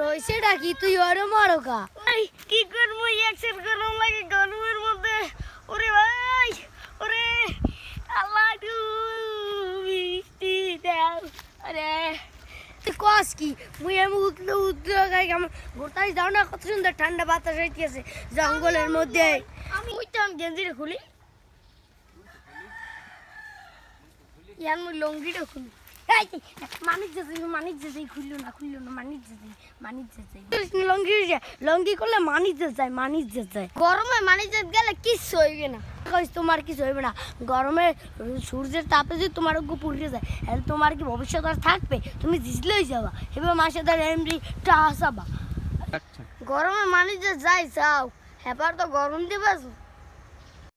হইছেটা কি তুই ওরে মারো কা? এই কি করবো একসের গরম লাগে গরমের মধ্যে ওরে ভাই ওরে আল্লাহ টু বৃষ্টি দাও আরে তুই কস কি মুই আমি উঠলো গাই আমার গোটাই যাও না কত সুন্দর ঠান্ডা বাতাস হইতেছে জঙ্গলের মধ্যে। আমি উঠতাম গেঞ্জিটা খুলি ইয়ার মুই লঙ্গিটা খুলি এই মানিক যাই খুললো না মানিক যাই লঙ্গি করলে মানিক যায় গরমে মানিজত গেলে কিচ্ছু হইবে না। কইস তোমার কিছু হইবে না, গরমে সূর্যের তাপে যদি তোমার পুড়ে যায় তাহলে তোমার কি ভবিষ্যৎ আর থাকবে? তুমি জিজলেই যাবা এবার মাসে ধরে এমনি টাসাবা। গরমে মানিজত যাই চাও এবার তো গরম দিবে